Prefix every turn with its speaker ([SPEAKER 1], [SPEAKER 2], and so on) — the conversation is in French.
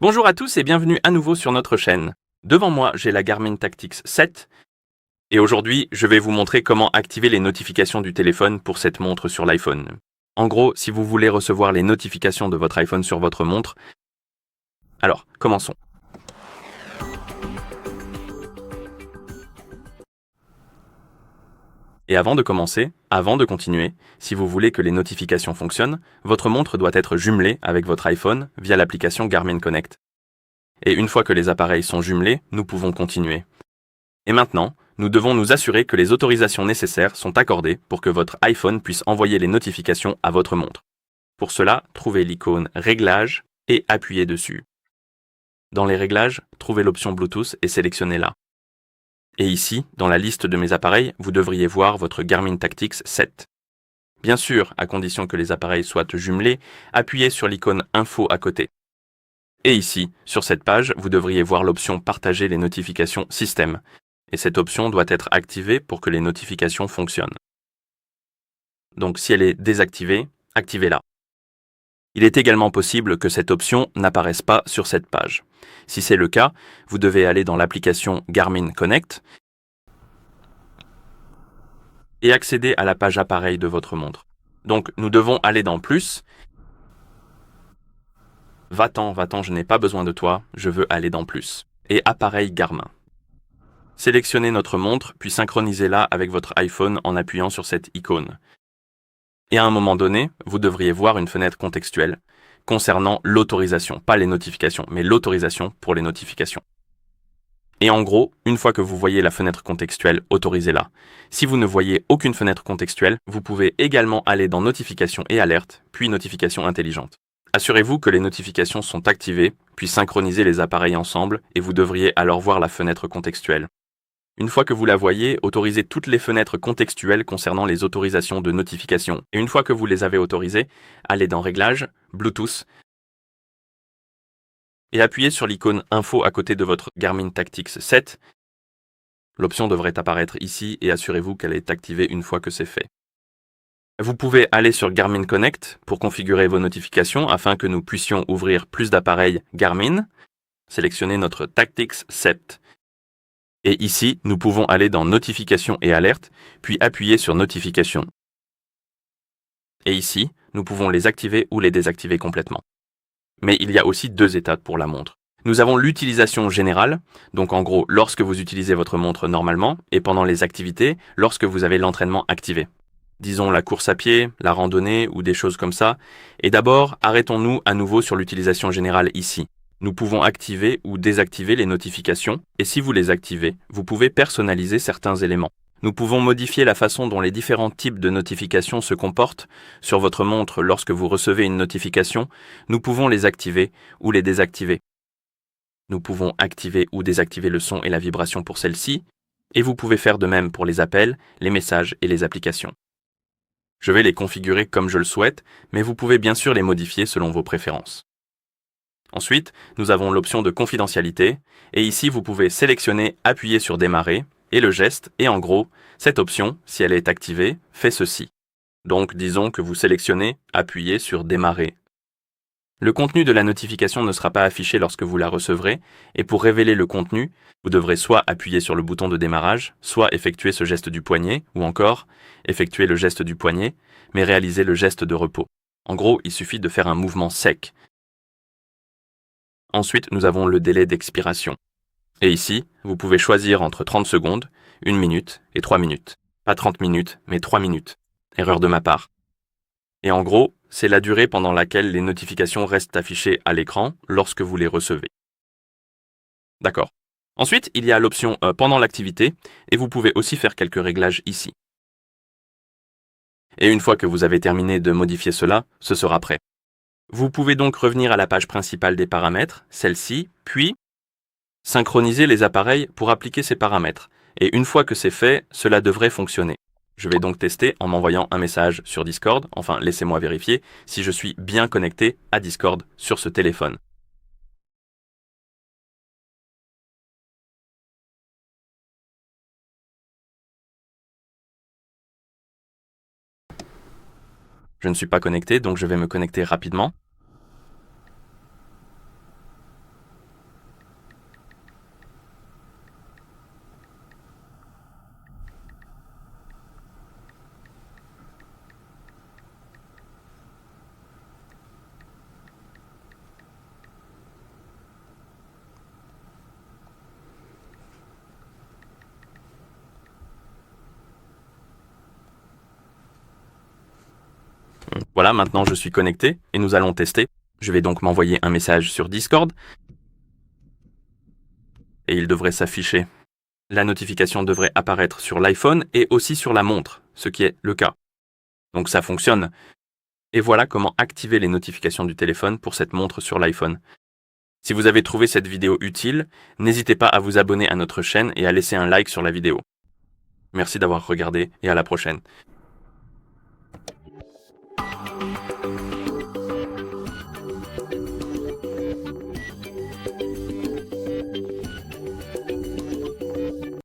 [SPEAKER 1] Bonjour à tous et bienvenue à nouveau sur notre chaîne. Devant moi, j'ai la Garmin Tactix 7 et aujourd'hui, je vais vous montrer comment activer les notifications du téléphone pour cette montre sur l'iPhone. En gros, si vous voulez recevoir les notifications de votre iPhone sur votre montre, alors commençons. Et avant de commencer, avant de continuer, si vous voulez que les notifications fonctionnent, votre montre doit être jumelée avec votre iPhone via l'application Garmin Connect. Et une fois que les appareils sont jumelés, nous pouvons continuer. Et maintenant, nous devons nous assurer que les autorisations nécessaires sont accordées pour que votre iPhone puisse envoyer les notifications à votre montre. Pour cela, trouvez l'icône Réglages et appuyez dessus. Dans les réglages, trouvez l'option Bluetooth et sélectionnez-la. Et ici, dans la liste de mes appareils, vous devriez voir votre Garmin Tactix 7. Bien sûr, à condition que les appareils soient jumelés, appuyez sur l'icône Info à côté. Et ici, sur cette page, vous devriez voir l'option Partager les notifications système. Et cette option doit être activée pour que les notifications fonctionnent. Donc si elle est désactivée, activez-la. Il est également possible que cette option n'apparaisse pas sur cette page. Si c'est le cas, vous devez aller dans l'application Garmin Connect et accéder à la page appareil de votre montre. Donc nous devons aller dans Plus. Va-t'en, je n'ai pas besoin de toi, je veux aller dans Plus. Et Appareil Garmin. Sélectionnez notre montre, puis synchronisez-la avec votre iPhone en appuyant sur cette icône. Et à un moment donné, vous devriez voir une fenêtre contextuelle concernant l'autorisation, pas les notifications, mais l'autorisation pour les notifications. Et en gros, une fois que vous voyez la fenêtre contextuelle, autorisez-la. Si vous ne voyez aucune fenêtre contextuelle, vous pouvez également aller dans Notifications et Alertes, puis Notifications intelligentes. Assurez-vous que les notifications sont activées, puis synchronisez les appareils ensemble et vous devriez alors voir la fenêtre contextuelle. Une fois que vous la voyez, autorisez toutes les fenêtres contextuelles concernant les autorisations de notification. Et une fois que vous les avez autorisées, allez dans Réglages, Bluetooth, et appuyez sur l'icône Info à côté de votre Garmin Tactix 7. L'option devrait apparaître ici et assurez-vous qu'elle est activée une fois que c'est fait. Vous pouvez aller sur Garmin Connect pour configurer vos notifications afin que nous puissions ouvrir plus d'appareils Garmin. Sélectionnez notre Tactix 7. Et ici, nous pouvons aller dans Notifications et Alertes, puis appuyer sur Notifications. Et ici, nous pouvons les activer ou les désactiver complètement. Mais il y a aussi deux étapes pour la montre. Nous avons l'utilisation générale, donc en gros lorsque vous utilisez votre montre normalement, et pendant les activités, lorsque vous avez l'entraînement activé. Disons la course à pied, la randonnée ou des choses comme ça. Et d'abord, arrêtons-nous à nouveau sur l'utilisation générale ici. Nous pouvons activer ou désactiver les notifications, et si vous les activez, vous pouvez personnaliser certains éléments. Nous pouvons modifier la façon dont les différents types de notifications se comportent sur votre montre lorsque vous recevez une notification. Nous pouvons les activer ou les désactiver. Nous pouvons activer ou désactiver le son et la vibration pour celle-ci, et vous pouvez faire de même pour les appels, les messages et les applications. Je vais les configurer comme je le souhaite, mais vous pouvez bien sûr les modifier selon vos préférences. Ensuite, nous avons l'option de confidentialité, et ici vous pouvez sélectionner Appuyer sur Démarrer, et le geste, et en gros, cette option, si elle est activée, fait ceci. Donc disons que vous sélectionnez Appuyer sur Démarrer. Le contenu de la notification ne sera pas affiché lorsque vous la recevrez, et pour révéler le contenu, vous devrez soit appuyer sur le bouton de démarrage, soit effectuer ce geste du poignet, ou encore effectuer le geste du poignet, mais réaliser le geste de repos. En gros, il suffit de faire un mouvement sec. Ensuite, nous avons le délai d'expiration. Et ici, vous pouvez choisir entre 30 secondes, 1 minute et 3 minutes. Pas 30 minutes, mais 3 minutes. Erreur de ma part. Et en gros, c'est la durée pendant laquelle les notifications restent affichées à l'écran lorsque vous les recevez. D'accord. Ensuite, il y a l'option pendant l'activité, et vous pouvez aussi faire quelques réglages ici. Et une fois que vous avez terminé de modifier cela, ce sera prêt. Vous pouvez donc revenir à la page principale des paramètres, celle-ci, puis synchroniser les appareils pour appliquer ces paramètres. Et une fois que c'est fait, cela devrait fonctionner. Je vais donc tester en m'envoyant un message sur Discord, enfin laissez-moi vérifier si je suis bien connecté à Discord sur ce téléphone. Je ne suis pas connecté, donc je vais me connecter rapidement. Voilà, maintenant je suis connecté et nous allons tester. Je vais donc m'envoyer un message sur Discord et il devrait s'afficher. La notification devrait apparaître sur l'iPhone et aussi sur la montre, ce qui est le cas. Donc ça fonctionne. Et voilà comment activer les notifications du téléphone pour cette montre sur l'iPhone. Si vous avez trouvé cette vidéo utile, n'hésitez pas à vous abonner à notre chaîne et à laisser un like sur la vidéo. Merci d'avoir regardé et à la prochaine.